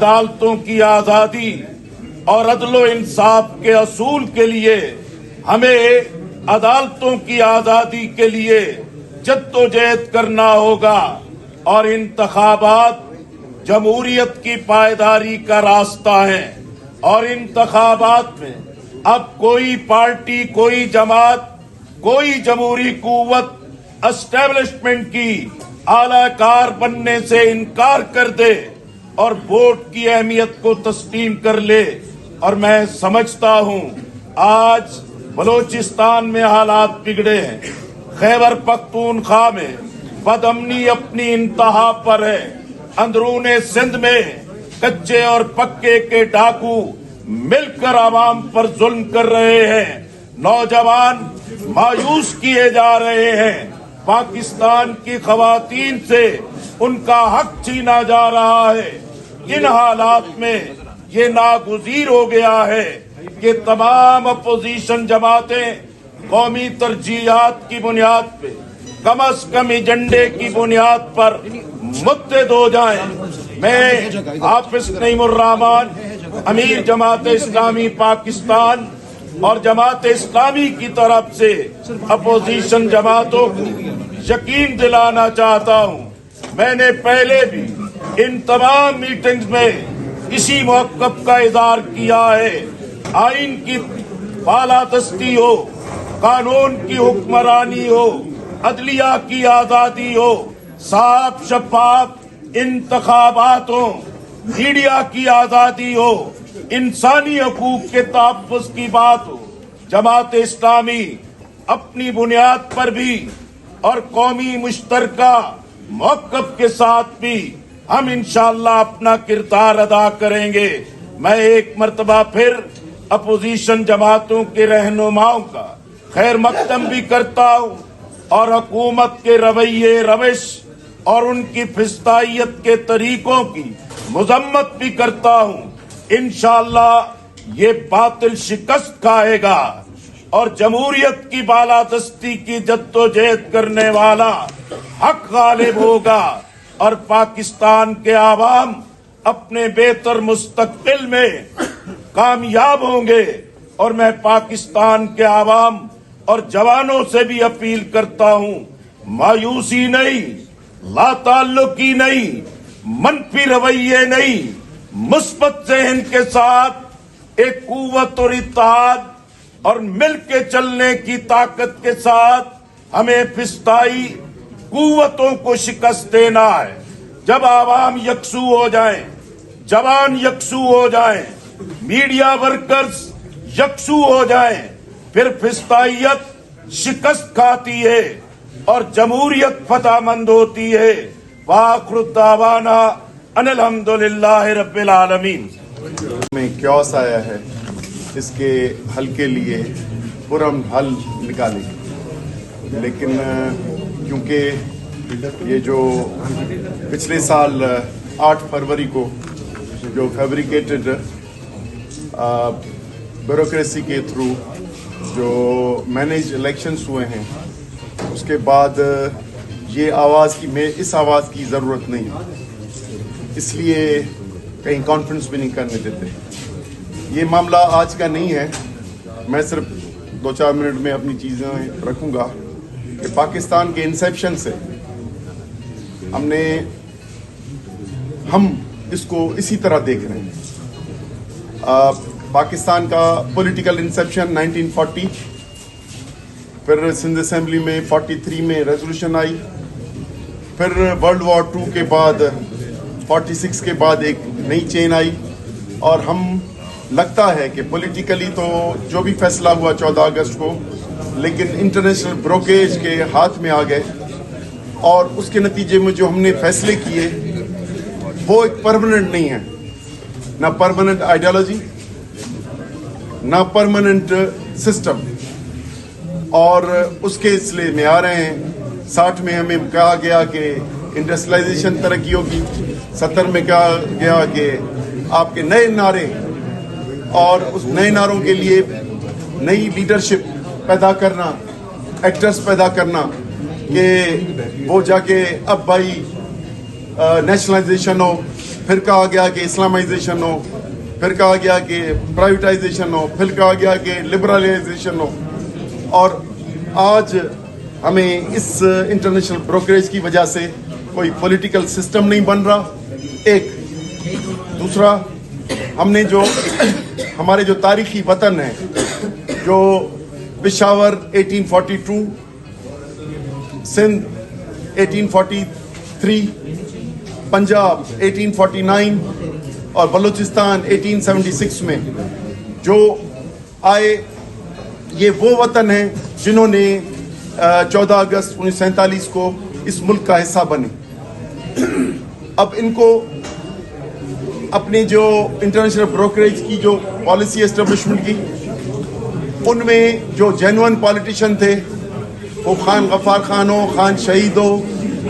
अदालतों की आजादी और अदलो इंसाफ के असूल के लिए हमें अदालतों की आजादी के लिए जद्दोजहद करना होगा और इंतखाबात जमहूरियत की पायदारी का रास्ता है। और इंतखाबात में अब कोई पार्टी, कोई जमात, कोई जमहूरी कुव्वत एस्टेब्लिशमेंट की आलाकार बनने से इनकार कर दे और वोट की अहमियत को तस्लीम कर ले। और मैं समझता हूं आज बलोचिस्तान में हालात बिगड़े हैं, खैबर पख्तूनख्वा में बदअमनी अपनी इंतहा पर है, अंदरूने सिंध में कच्चे और पक्के के डाकू मिलकर आवाम पर जुल्म कर रहे हैं, नौजवान मायूस किए जा रहे हैं, पाकिस्तान की खवातीन से उनका हक छीना जा रहा है। इन हालात में ये नागुज़ीर हो गया है कि तमाम अपोजिशन जमातें कौमी तरजीहात की बुनियाद पे, कम अज कम एजेंडे की बुनियाद पर मुत्तहिद हो जाएं। मैं हाफिज नईमुर्रहमान, अमीर जमात इस्लामी पाकिस्तान और जमात इस्लामी की तरफ से अपोजिशन जमातों को यकीन दिलाना चाहता हूं, मैंने पहले भी इन तमाम मीटिंग्स में इसी मौक़िफ़ का इज़हार किया है। आइन की बालादस्ती हो, कानून की हुक्मरानी हो, अदलिया की आज़ादी हो, साफ शफाफ इंतखाबात हो, मीडिया की आज़ादी हो, इंसानी हकूक के तहफ़्फ़ुज़ की बात हो। जमात इस्लामी अपनी बुनियाद पर भी और कौमी मुश्तरका मौक़िफ़ के साथ भी हम इंशाअल्लाह अपना किरदार अदा करेंगे। मैं एक मर्तबा फिर अपोजिशन जमातों के रहनुमाओं का खैर मकदम भी करता हूँ और हुकूमत के रवैये, रविश और उनकी फिस्तायत के तरीकों की मुज़म्मत भी करता हूँ। इंशाअल्लाह ये बातिल शिकस्त खाएगा और जमहूरियत की बालादस्ती की जद्दोजहद करने वाला हक गालिब होगा और पाकिस्तान के आवाम अपने बेहतर मुस्तकबिल में कामयाब होंगे। और मैं पाकिस्तान के आवाम और जवानों से भी अपील करता हूं, मायूसी नहीं, लाताल्लुकी नहीं, मनफी रवैये नहीं, मुस्बत ज़हन के साथ एक कुव्वत और इत्तेहाद और मिल के चलने की ताकत के साथ हमें फिस्ताई कुव्वतों को शिकस्त देना है। जब आवाम यकसू हो जाएं, जवान यकसू हो जाएं, मीडिया वर्कर्स यकसू हो जाएं, फिर फिस्तायत शिकस्त खाती है और जमहूरियत फतहमंद होती है। वाखिरु दावाना अनिल हम्दुलिल्लाहि रब्बिल आलमीन। में क्योस आया है, इसके हल के लिए पुरअमन हल निकालेंगे। लेकिन क्योंकि ये जो पिछले साल 8 फरवरी को जो फैब्रिकेटेड ब्यूरोक्रेसी के थ्रू जो मैनेज इलेक्शंस हुए हैं, उसके बाद ये इस आवाज़ की ज़रूरत नहीं है, इसलिए कहीं कॉन्फ्रेंस भी नहीं करने देते। ये मामला आज का नहीं है, मैं सिर्फ 2-4 मिनट में अपनी चीज़ें रखूँगा कि पाकिस्तान के इंसेप्शन से हम इसको इसी तरह देख रहे हैं। पाकिस्तान का पॉलिटिकल इंसेप्शन 1940, फिर सिंध असेंबली में 43 में रेजोल्यूशन आई, फिर वर्ल्ड वॉर 2 के बाद 46 के बाद एक नई चेन आई, और हम लगता है कि पॉलिटिकली तो जो भी फैसला हुआ 14 अगस्त को, लेकिन इंटरनेशनल ब्रोकेज के हाथ में आ गए और उसके नतीजे में जो हमने फैसले किए वो एक परमानेंट नहीं है, ना परमानेंट आइडियोलॉजी, ना परमानेंट सिस्टम, और उसके सिलसिले में आ रहे हैं। 60 में हमें कहा गया कि इंडस्ट्रियलाइजेशन तरक्की होगी, 70 में कहा गया कि आपके नए नारे, और उस नए नारों के लिए नई लीडरशिप पैदा करना, एक्टर्स पैदा करना कि वो जाके अब भाई नेशनलाइजेशन हो, پھر کہا گیا کہ اسلامائزیشن ہو، پھر کہا گیا کہ پرائیویٹائزیشن ہو، پھر کہا گیا کہ لبرلائزیشن ہو، اور آج ہمیں اس انٹرنیشنل بروکریج کی وجہ سے کوئی پولیٹیکل سسٹم نہیں بن رہا. ایک دوسرا، ہم نے جو ہمارے جو تاریخی وطن ہے، جو پشاور 1842، سندھ 1843، پنجاب 1849 اور بلوچستان 1876 میں جو آئے، یہ وہ وطن ہیں جنہوں نے 14 اگست 1947 کو اس ملک کا حصہ بنے. اب ان کو اپنے جو انٹرنیشنل بروکریج کی جو پالیسی اسٹیبلشمنٹ کی، ان میں جو جینوئن پالیٹیشین تھے، وہ خان غفار خان ہو، خان شہید ہو،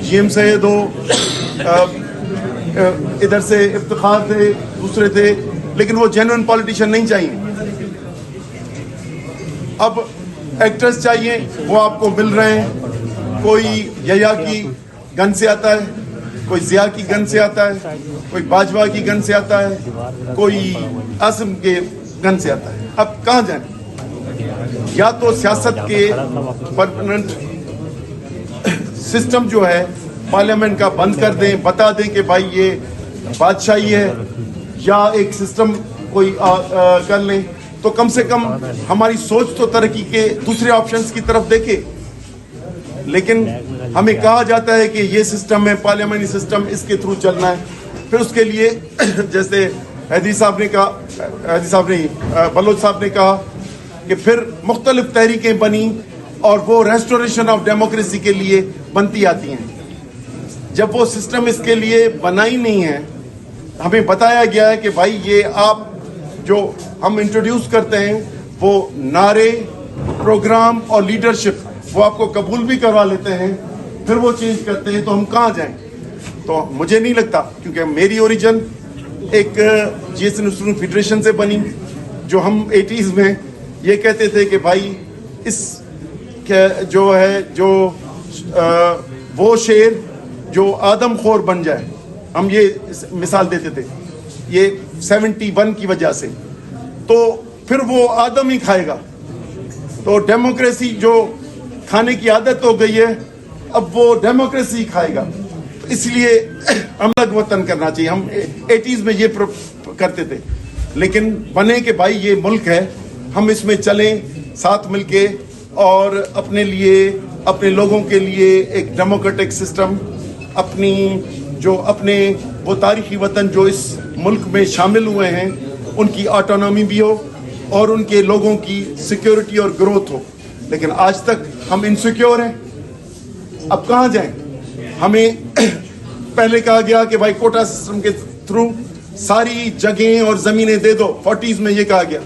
جی ایم سید ہو، ادھر سے افتخار تھے، دوسرے تھے، لیکن وہ جینوئن پالیٹیشین نہیں چاہیے. اب ایکٹرز چاہیے، وہ آپ کو مل رہے ہیں. کوئی یحییٰ کی گن سے آتا ہے، کوئی ضیاء کی گن سے آتا ہے، کوئی باجوہ کی گن سے آتا ہے، کوئی عاصم کے گن سے آتا ہے. اب کہاں جائیں؟ یا تو سیاست کے پرماننٹ سسٹم جو ہے پارلیمنٹ کا بند کر دیں، بتا دیں کہ بھائی یہ بادشاہی ہے، یا ایک سسٹم کوئی کر لیں، تو کم سے کم ہماری سوچ تو ترقی کے دوسرے آپشنز کی طرف دیکھے. لیکن ہمیں کہا جاتا ہے کہ یہ سسٹم ہے پارلیمنٹری سسٹم، اس کے تھرو چلنا ہے. پھر اس کے لیے جیسے حدیث صاحب نے کہا، حدیث صاحب نہیں، بلوچ صاحب نے کہا کہ پھر مختلف تحریکیں بنی اور وہ ریسٹوریشن آف ڈیموکریسی کے لیے بنتی آتی ہیں. جب وہ سسٹم اس کے لیے بنائی نہیں ہے، ہمیں بتایا گیا ہے کہ بھائی یہ آپ جو ہم انٹروڈیوس کرتے ہیں وہ نعرے، پروگرام اور لیڈرشپ وہ آپ کو قبول بھی کروا لیتے ہیں، پھر وہ چینج کرتے ہیں، تو ہم کہاں جائیں؟ تو مجھے نہیں لگتا، کیونکہ میری اوریجن ایک جی ایس اسٹوڈنٹ فیڈریشن سے بنی، جو ہم 80s میں یہ کہتے تھے کہ بھائی اس جو ہے جو وہ شیر جو آدم خور بن جائے، ہم یہ مثال دیتے تھے، یہ 71 کی وجہ سے، تو پھر وہ آدم ہی کھائے گا. تو ڈیموکریسی جو کھانے کی عادت ہو گئی ہے، اب وہ ڈیموکریسی کھائے گا. اس لیے ہم الگ وطن کرنا چاہیے. ہم 80s میں یہ کرتے تھے، لیکن بنے کہ بھائی یہ ملک ہے، ہم اس میں چلیں ساتھ مل کے، اور اپنے لیے، اپنے لوگوں کے لیے ایک ڈیموکریٹک سسٹم، اپنی جو اپنے وہ تاریخی وطن جو اس ملک میں شامل ہوئے ہیں ان کی آٹونومی بھی ہو اور ان کے لوگوں کی سیکیورٹی اور گروتھ ہو. لیکن آج تک ہم انسیکیور ہیں. اب کہاں جائیں؟ ہمیں پہلے کہا گیا کہ بھائی کوٹا سسٹم کے تھرو ساری جگہیں اور زمینیں دے دو. 40s میں یہ کہا گیا.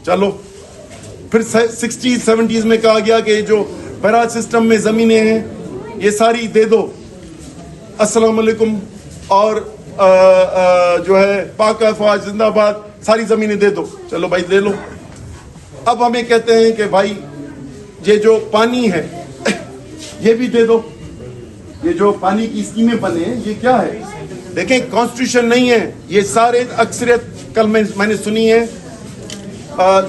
چلو پھر 60s 70s میں کہا گیا کہ جو بیراج سسٹم میں زمینیں ہیں یہ ساری دے دو. السلام علیکم، اور جو ہے پاک افواج زندہ باد، ساری زمینیں دے دو. چلو بھائی دے لو. اب ہمیں کہتے ہیں کہ بھائی یہ جو پانی ہے یہ بھی دے دو. یہ جو پانی کی اسکیمیں بنے ہیں یہ کیا ہے؟ دیکھیں کانسٹیٹیوشن نہیں ہے یہ سارے. اکثریت کل میں نے سنی ہے،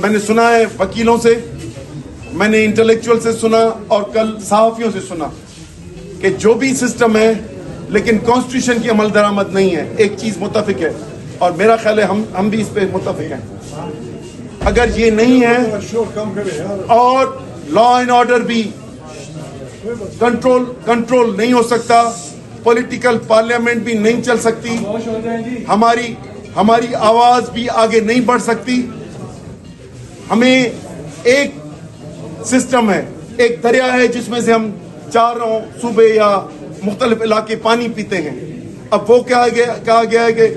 میں نے سنا ہے وکیلوں سے، میں نے انٹلیکچوئل سے سنا، اور کل صحافیوں سے سنا کہ جو بھی سسٹم ہے لیکن کانسٹیٹیوشن کی عمل درآمد نہیں ہے. ایک چیز متفق ہے، اور میرا خیال ہے ہم بھی اس پہ متفق ہیں. اگر یہ نہیں ہے اور لا اینڈ آرڈر بھی کنٹرول نہیں ہو سکتا، پولیٹیکل پارلیمنٹ بھی نہیں چل سکتی، ہماری آواز بھی آگے نہیں بڑھ سکتی. ہمیں ایک سسٹم ہے، ایک دریا ہے جس میں سے ہم چاروں صوبے یا مختلف علاقے پانی پیتے ہیں. اب وہ کہا گیا ہے کہ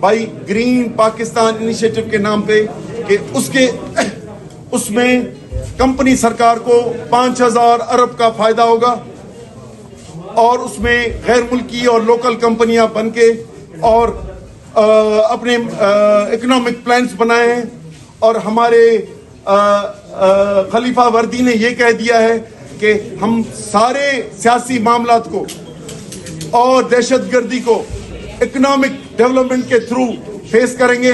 بھائی گرین پاکستان انیشیٹو کے نام پہ کہ اس میں کمپنی سرکار کو 5000 ارب کا فائدہ ہوگا، اور اس میں غیر ملکی اور لوکل کمپنیاں بن کے اور اپنے اکنامک پلانز بنائے ہیں. اور ہمارے خلیفہ وردی نے یہ کہہ دیا ہے کہ ہم سارے سیاسی معاملات کو اور دہشت گردی کو اکنامک डेवलपमेंट के थ्रू फेस करेंगे।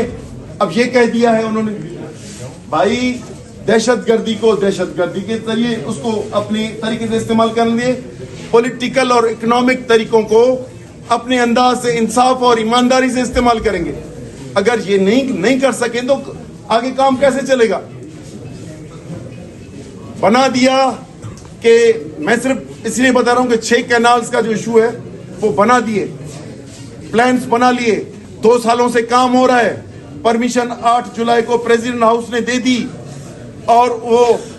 अब ये कह दिया है उन्होंने, भाई दहशतगर्दी को दहशतगर्दी के जरिए उसको अपने तरीके से इस्तेमाल करने दिए, पॉलिटिकल और इकोनॉमिक तरीकों को अपने अंदाज से इंसाफ और ईमानदारी से इस्तेमाल करेंगे। अगर ये नहीं कर सकें तो आगे काम कैसे चलेगा? बना दिया कि मैं सिर्फ इसलिए बता रहा हूं कि 6 कैनाल्स का जो इशू है वो बना दिए, प्लान्स बना लिए, 2 सालों से काम हो रहा है, परमिशन 8 जुलाई को प्रेसिडेंट हाउस ने दे दी, और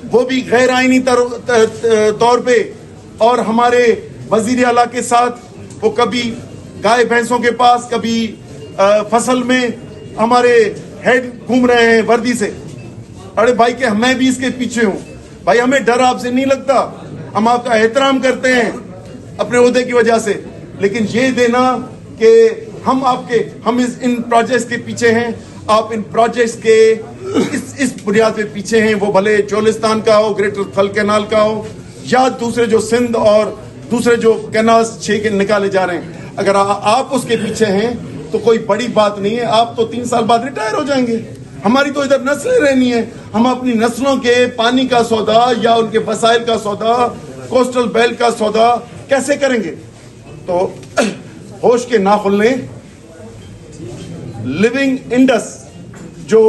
वो भी गैर आईनी तौर पे, और हमारे वजीर आला के साथ वो कभी गाय भैंसों के पास, कभी फसल में हमारे हेड घूम रहे हैं वर्दी से। अरे भाई कि मैं भी इसके पीछे हूं भाई, हमें डर आपसे नहीं लगता, हम आपका एहतराम करते हैं अपने ओहदे की वजह से, लेकिन ये देना कि हम इन प्रोजेक्ट्स के पीछे हैं, आप इन प्रोजेक्ट्स के इस बुनियाद पे पीछे हैं, वो भले चोलिस्तान का हो, ग्रेटर थल कैनाल का हो, या दूसरे जो सिंध और दूसरे जो कैनाल्स 6 के निकाले जा रहे हैं, अगर आप उसके पीछे हैं तो कोई बड़ी बात नहीं है। आप तो 3 साल बाद रिटायर हो जाएंगे, हमारी तो इधर नस्लें रहनी है। हम अपनी नस्लों के पानी का सौदा या उनके वसाइल का सौदा, कोस्टल बेल्ट का सौदा कैसे करेंगे? तो होश के ना खुलने, लिविंग इंडस जो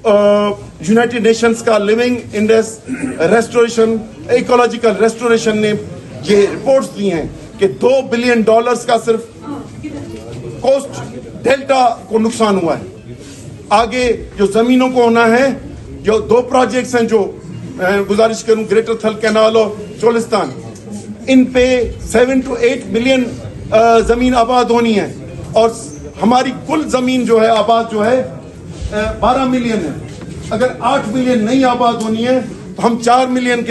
यूनाइटेड नेशंस का living Indus restoration, ecological restoration ने ये रिपोर्ट्स दी हैं कि $2 बिलियन का सिर्फ कोस्ट डेल्टा को नुकसान हुआ है। आगे जो जमीनों को होना है, जो 2 प्रोजेक्ट्स हैं जो गुजारिश करूं, ग्रेटर थल कैनाल और चोलिस्तान, इन पे 7 to 8 मिलियन जमीन आबाद होनी है, और हमारी कुल जमीन जो है आबाद जो है 12 मिलियन है। अगर 8 मिलियन नहीं आबाद होनी है तो हम 4 मिलियन के